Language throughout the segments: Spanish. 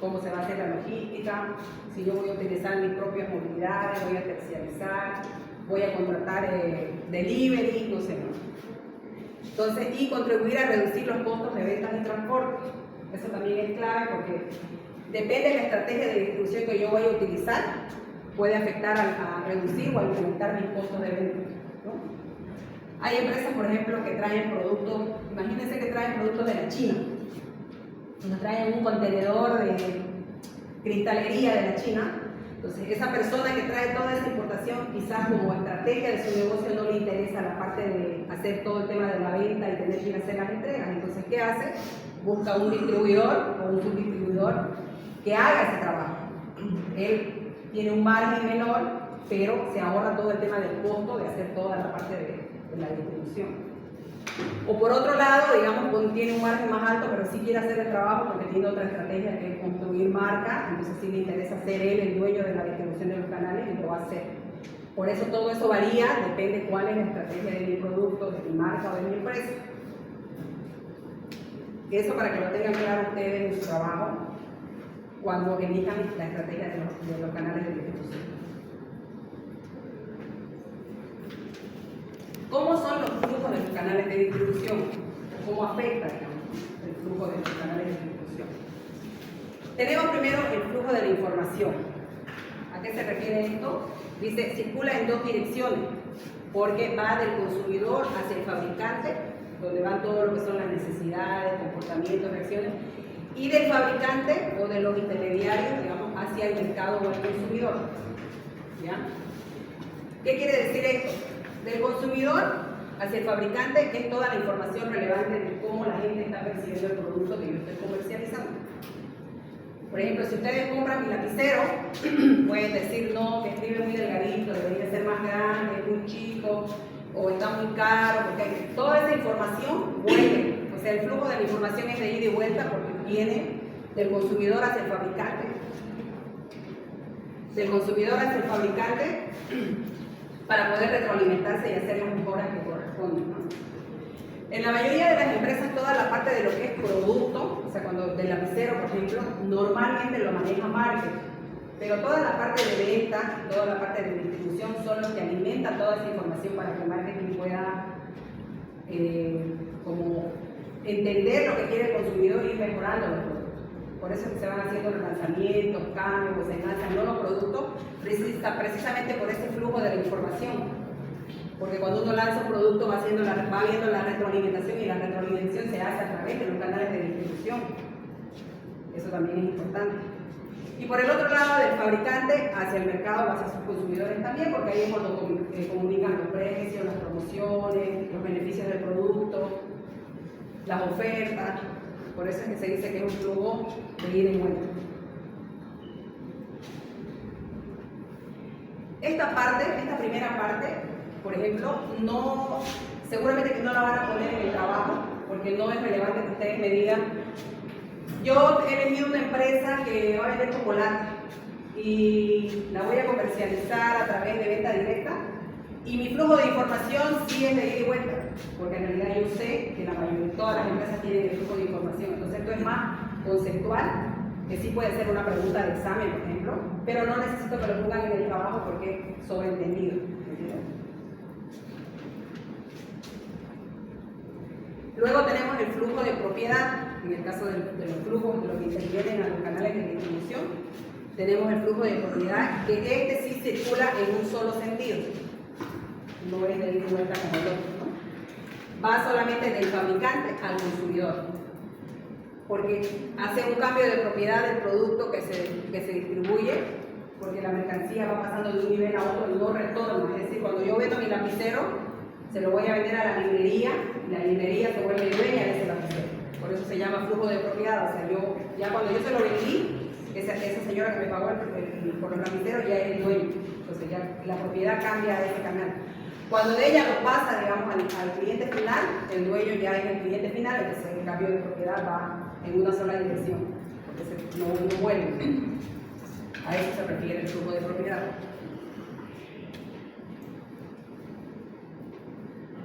cómo se va a hacer la logística, si yo voy a utilizar mis propias movilidades, voy a terciarizar, voy a contratar delivery, no sé, ¿no? Entonces, y contribuir a reducir los costos de ventas y transporte. Eso también es clave porque depende de la estrategia de distribución que yo voy a utilizar, puede afectar a reducir o a incrementar mis costos de venta, ¿no? Hay empresas, por ejemplo, que traen productos, imagínense que traen productos de la China, nos traen un contenedor de cristalería de la China. Entonces, esa persona que trae toda esa importación, quizás como estrategia de su negocio no le interesa la parte de hacer todo el tema de la venta y tener que ir a hacer las entregas. Entonces, ¿qué hace? Busca un distribuidor o un subdistribuidor que haga ese trabajo. Él tiene un margen menor, pero se ahorra todo el tema del costo de hacer toda la parte de la distribución. O por otro lado, digamos, tiene un margen más alto, pero sí quiere hacer el trabajo porque tiene otra estrategia que es construir marca, entonces sí le interesa ser él el dueño de la distribución de los canales y lo va a hacer. Por eso todo eso varía, depende cuál es la estrategia de mi producto, de mi marca o de mi empresa. Eso para que lo tengan claro ustedes en su trabajo cuando elijan la estrategia de los canales de distribución. ¿Cómo son los flujos de los canales de distribución? ¿Cómo afecta, digamos, el flujo de los canales de distribución? Tenemos primero el flujo de la información. ¿A qué se refiere esto? Dice, circula en dos direcciones, porque va del consumidor hacia el fabricante, donde van todo lo que son las necesidades, comportamientos, reacciones, y del fabricante o de los intermediarios, digamos, hacia el mercado o el consumidor. ¿Ya? ¿Qué quiere decir esto? Del consumidor hacia el fabricante, que es toda la información relevante de cómo la gente está percibiendo el producto que yo estoy comercializando. Por ejemplo, si ustedes compran mi lapicero, pueden decir, no, que escribe muy delgadito, debería ser más grande, es muy chico, o está muy caro, porque toda esa información vuelve. O sea, el flujo de la información es de ida y vuelta porque viene del consumidor hacia el fabricante. Del consumidor hacia el fabricante para poder retroalimentarse y hacer las mejoras que corresponden, ¿no? En la mayoría de las empresas, toda la parte de lo que es producto, o sea, cuando del lapicero, por ejemplo, normalmente lo maneja marketing, pero toda la parte de venta, toda la parte de distribución son los que alimentan toda esa información para que el marketing pueda como entender lo que quiere el consumidor y ir mejorando los productos. Por eso que se van haciendo los lanzamientos, cambios, se lanzan nuevos productos, precisamente por ese flujo de la información. Porque cuando uno lanza un producto va viendo la retroalimentación y la retroalimentación se hace a través de los canales de distribución. Eso también es importante. Y por el otro lado, del fabricante hacia el mercado o hacia sus consumidores también, porque ahí es cuando comunican los precios, las promociones, los beneficios del producto, las ofertas. Por eso es que se dice que es un flujo de ida y vuelta. Esta primera parte, por ejemplo, seguramente que no la van a poner en el trabajo, porque no es relevante que ustedes me digan, yo he vendido una empresa que va a vender chocolate y la voy a comercializar a través de venta directa, y mi flujo de información sí es de ida y vuelta, porque en realidad yo sé que la mayoría, todas las empresas tienen el flujo de información. Entonces esto es más conceptual, que sí puede ser una pregunta de examen, por ejemplo, pero no necesito que lo pongan en el trabajo porque es sobreentendido. Luego tenemos el flujo de propiedad, en el caso de los flujos, de los que intervienen a los canales de distribución. Tenemos el flujo de propiedad, que este sí circula en un solo sentido. No es de ida y vuelta como el otro, ¿no? Va solamente del fabricante al consumidor, porque hace un cambio de propiedad del producto que se distribuye, porque la mercancía va pasando de un nivel a otro y no retorna. Es decir, cuando yo vendo mi lapicero, se lo voy a vender a la librería, y la librería se vuelve dueña de ese lapicero. Por eso se llama flujo de propiedad. O sea, cuando yo se lo vendí, esa señora que me pagó por los lapiceros ya es el dueño. Entonces ya la propiedad cambia a ese canal. Cuando de ella lo pasa, digamos, al cliente final, el dueño ya es el cliente final, entonces el cambio de propiedad va en una sola dirección, porque no vuelve. A eso se refiere el flujo de propiedad.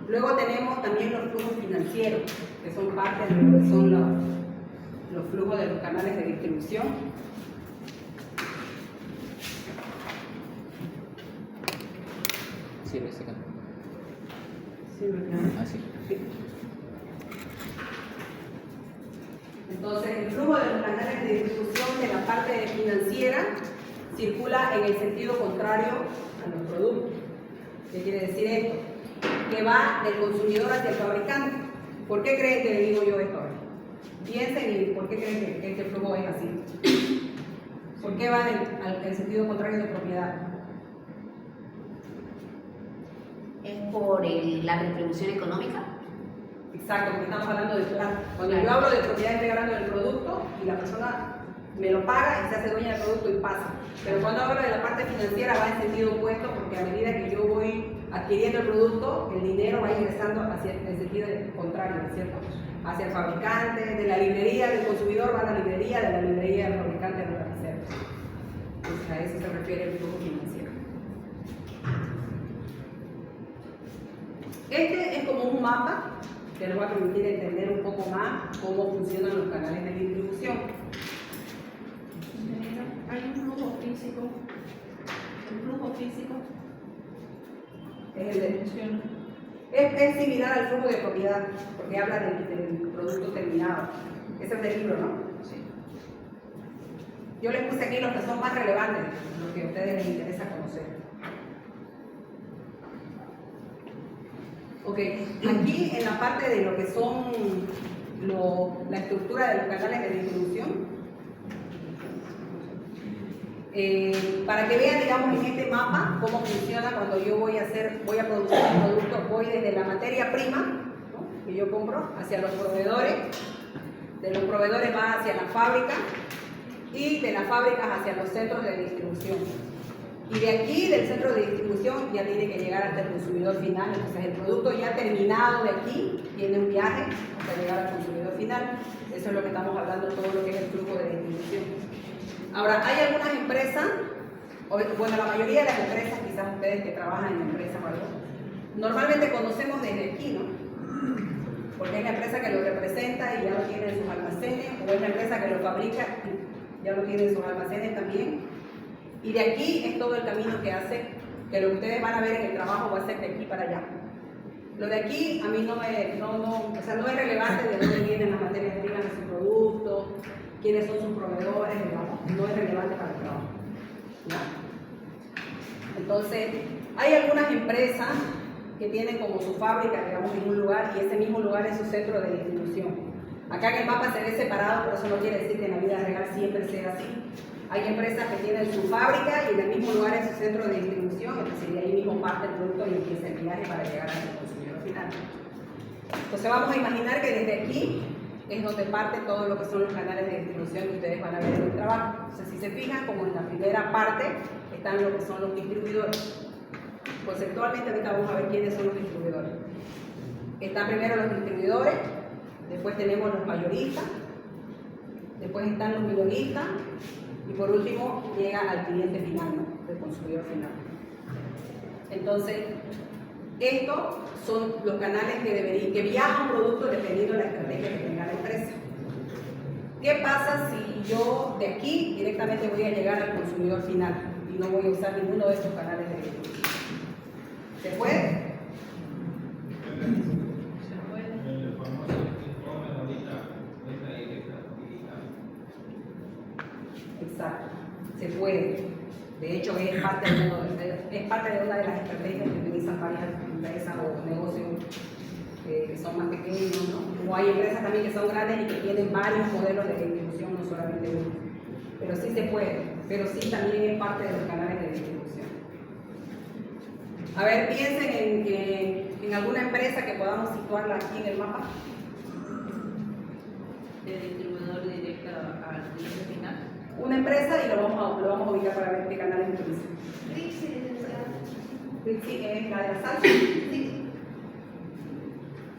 Luego tenemos también los flujos financieros, que son parte de lo que son los flujos de los canales de distribución. sirve ese canal? Sí, ¿verdad? Así. Sí. Entonces, el flujo de los canales de distribución de la parte financiera circula en el sentido contrario a los productos. ¿Qué quiere decir esto? Que va del consumidor hacia el fabricante. ¿Por qué creen que le digo yo esto? Piensen y por qué creen que este flujo es así. ¿Por qué va al sentido contrario de propiedad? ¿Es por la retribución económica? Exacto, porque estamos hablando de plata. Cuando yo hablo de propiedad estoy hablando del producto y la persona me lo paga y se hace dueña del producto y pasa. Pero cuando hablo de la parte financiera va en sentido opuesto, porque a medida que yo voy adquiriendo el producto, el dinero va ingresando hacia el sentido contrario, ¿no es cierto? Hacia el fabricante, de la librería del consumidor va a la librería, de la librería del fabricante a la reserva. Entonces a eso se refiere el flujo financiero. Este es como un mapa que nos va a permitir entender un poco más cómo funcionan los canales de distribución. Hay un flujo físico. El flujo físico Es, el de- funciona. es similar al flujo de propiedad, porque habla del producto terminado. Ese es del libro, ¿no? Sí. Yo les puse aquí los que son más relevantes, los que a ustedes les interesa conocer. Ok, aquí en la parte de lo que son la estructura de los canales de distribución, para que vean, digamos, en este mapa cómo funciona cuando yo voy a producir un producto, voy desde la materia prima, ¿no?, que yo compro, hacia los proveedores, de los proveedores va hacia la fábrica y de las fábricas hacia los centros de distribución. Y de aquí, del centro de distribución, ya tiene que llegar hasta el consumidor final. Entonces, el producto ya terminado de aquí tiene un viaje hasta llegar al consumidor final. Eso es lo que estamos hablando, todo lo que es el flujo de distribución. Ahora, hay algunas empresas, bueno, la mayoría de las empresas, quizás ustedes que trabajan en empresas o algo, normalmente conocemos desde aquí, ¿no? Porque es la empresa que lo representa y ya lo tiene en sus almacenes, o es la empresa que lo fabrica y ya lo tiene en sus almacenes también. Y de aquí es todo el camino que hace, que lo que ustedes van a ver en el trabajo va a ser de aquí para allá. Lo de aquí a mí no es relevante de dónde vienen las materias primas de su producto, quiénes son sus proveedores, digamos, no es relevante para el trabajo. ¿Ya? Entonces, hay algunas empresas que tienen como su fábrica, digamos, en un lugar y ese mismo lugar es su centro de distribución. Acá en el mapa se ve separado, pero eso no quiere decir que en la vida real siempre sea así. Hay empresas que tienen su fábrica y en el mismo lugar es su centro de distribución, entonces de ahí mismo parte el producto y empieza el viaje para llegar al consumidor final. Entonces vamos a imaginar que desde aquí es donde parte todo lo que son los canales de distribución que ustedes van a ver en el trabajo. Entonces si se fijan, como en la primera parte están lo que son los distribuidores. Conceptualmente ahorita vamos a ver quiénes son los distribuidores. Están primero los distribuidores, después tenemos los mayoristas, después están los minoristas y por último llega al cliente final, ¿no?, del consumidor final. Entonces, estos son los canales que viaja un producto dependiendo de la estrategia que tenga la empresa. ¿Qué pasa si yo de aquí directamente voy a llegar al consumidor final y no voy a usar ninguno de estos canales de distribución? ¿Se puede? Exacto, se puede. De hecho, es parte de una de las estrategias que utilizan varias empresas o negocios que son más pequeños, ¿no? O hay empresas también que son grandes y que tienen varios modelos de distribución, no solamente uno. Pero sí se puede, pero sí también es parte de los canales de distribución. A ver, piensen en alguna empresa que podamos situarla aquí en el mapa. De distribuidor directo al cliente final. Una empresa y lo vamos a ubicar para ver qué canales utiliza. Britsi es la de la salsa.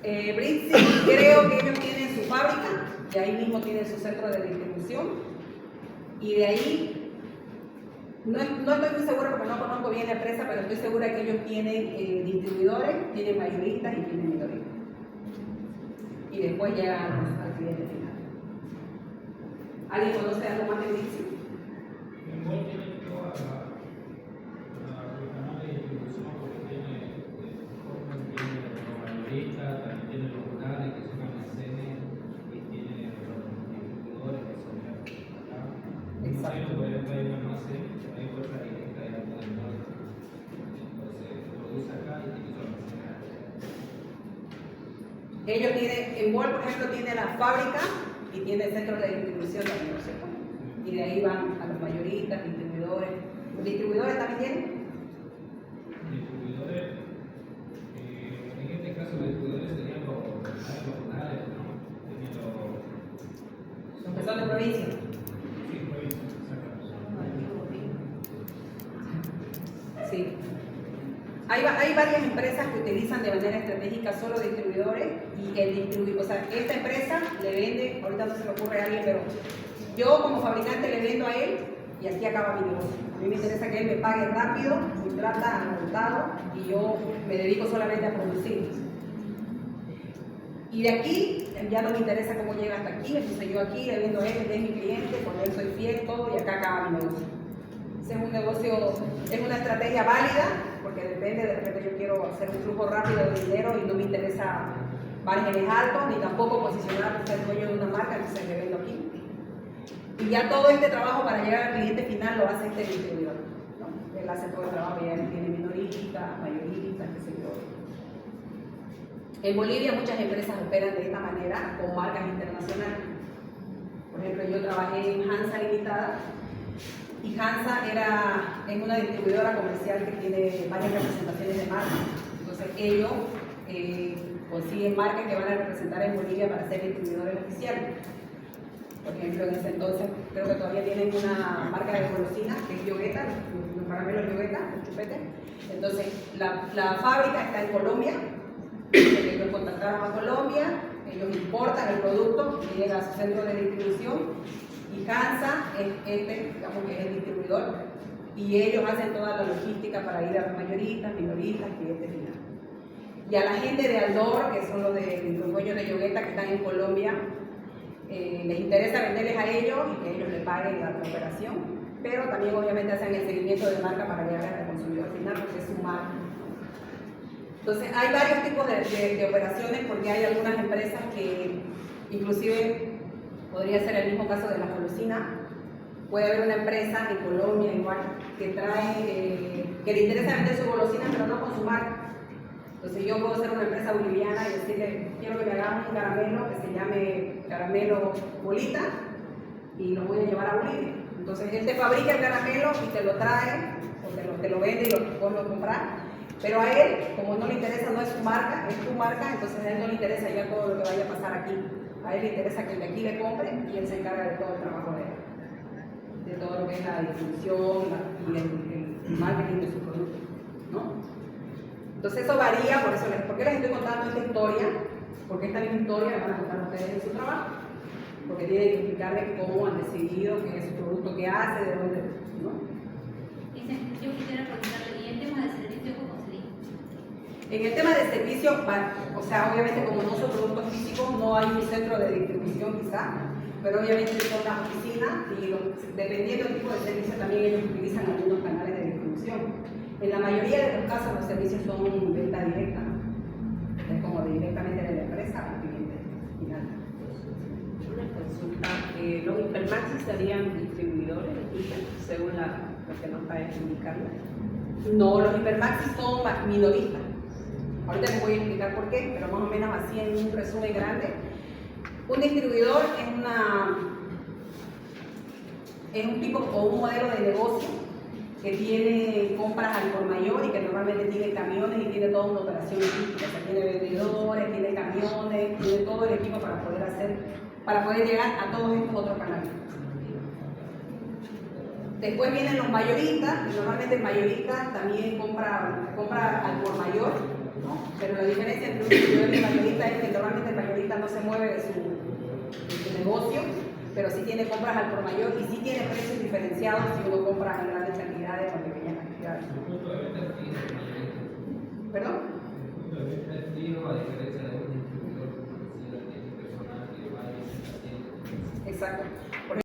Britsi, creo que ellos tienen su fábrica y ahí mismo tienen su centro de distribución. Y de ahí, no estoy muy segura porque no conozco bien la empresa, pero estoy segura que ellos tienen distribuidores, tienen mayoristas y tienen minoristas. Y después llegan al cliente final. ¿Alguien conoce algo más de Britsi? Igual tiene toda la canal de distribución porque tiene Exacto. Por ejemplo, hay un almacén, hay otra directa de alta del norte. Entonces, se produce acá y tiene su almacén acá. Ellos tienen, en Wall, por ejemplo, tiene la fábrica y tiene el centro de distribución también, ¿no es cierto? Y de ahí van a los mayoristas, distribuidores. ¿Los distribuidores también tienen? Distribuidores, en este caso, los distribuidores serían los locales, ¿no? Tenían Los que son de provincia. Sí, provincia, Sí. Hay varias empresas que utilizan de manera estratégica solo distribuidores y el distribuidor, o sea, esta empresa le vende, ahorita no se me ocurre a alguien, pero yo como fabricante le vendo a él y aquí acaba mi negocio. A mí me interesa que él me pague rápido, mi plata al contado y yo me dedico solamente a producir. Y de aquí ya no me interesa cómo llega hasta aquí, entonces yo aquí le vendo a él, él es mi cliente, con él soy fiel, todo y acá acaba mi negocio. Ese es un negocio, es una estrategia válida, porque depende, de repente yo quiero hacer un flujo rápido de dinero y no me interesa márgenes altos, ni tampoco posicionar ser dueño de una marca, entonces le vendo aquí. Y ya todo este trabajo para llegar al cliente final lo hace este distribuidor, ¿no? Él hace todo el trabajo, ya él tiene minoristas, mayoristas, qué sé yo. En Bolivia muchas empresas operan de esta manera con marcas internacionales. Por ejemplo, yo trabajé en Hansa Limitada y Hansa es una distribuidora comercial que tiene varias representaciones de marcas. Entonces ellos consiguen marcas que van a representar en Bolivia para ser distribuidores oficiales. Por ejemplo, en ese entonces creo que todavía tienen una marca de golosinas que es Yogueta, los caramelos Yogueta, los chupetes. Entonces la fábrica está en Colombia. Ellos contactaron a Colombia, ellos importan el producto, llega a su centro de distribución y Hansa es digamos que es el distribuidor y ellos hacen toda la logística para ir a los mayoristas, minoristas, clientes final. Y a la gente de Aldor, que son los dueños de Yogueta que están en Colombia, les interesa venderles a ellos y que ellos le paguen la operación, pero también obviamente hacen el seguimiento de marca para llegar al consumidor final porque es su marca. Entonces hay varios tipos de operaciones porque hay algunas empresas que inclusive podría ser el mismo caso de la golosina. Puede haber una empresa en Colombia igual que que le interesa vender su golosina pero no con su marca. Entonces yo puedo ser una empresa boliviana y decirle quiero que me hagan un caramelo que se llame caramelo bolita y lo voy a llevar a Bolivia. Entonces él te fabrica el caramelo y te lo trae o te lo vende y lo puedes comprar. Pero a él, como no le interesa, no es su marca, es tu marca, entonces a él no le interesa ya todo lo que vaya a pasar aquí. A él le interesa que el de aquí le compre y él se encarga de todo el trabajo de todo lo que es la distribución y el marketing de su producto, ¿no? Entonces eso varía, ¿por qué les estoy contando esta historia? Porque esta misma historia la van a contar ustedes en su trabajo. Porque tienen que explicarles cómo han decidido qué es su producto, qué hace, de dónde, ¿no? Yo quisiera preguntarle, ¿y el tema de servicio cómo sería? En el tema de servicio, o sea, obviamente como no son productos físicos, no hay un centro de distribución quizá, pero obviamente son las oficinas y dependiendo del tipo de servicio también ellos utilizan algunos canales de distribución. En la mayoría de los casos los servicios son venta directa, ¿no? Es como directamente de la empresa al cliente final. Una consulta, ¿los hipermaxis serían distribuidores según lo que nos va a indicarlo? No, los hipermaxis son minoristas. Ahorita les voy a explicar por qué, pero más o menos así en un resumen grande. Un distribuidor es un tipo o un modelo de negocio que tiene compras al por mayor y que normalmente tiene camiones y tiene toda una operación logística. O sea, tiene vendedores, tiene camiones, tiene todo el equipo para poder llegar a todos estos otros canales. Después vienen los mayoristas, y normalmente el mayorista también compra al por mayor, ¿no? Pero la diferencia entre un distribuidor y un mayorista es que normalmente el mayorista no se mueve de su negocio, pero sí tiene compras al por mayor y sí tiene precios diferenciados si uno compra en grandes cantidades o en pequeñas cantidades. El punto de venta es fijo, mayorista. ¿Perdón? El punto de venta es fijo a diferencia de un distribuidor, si la tiene personal que va y se atiende. Exacto.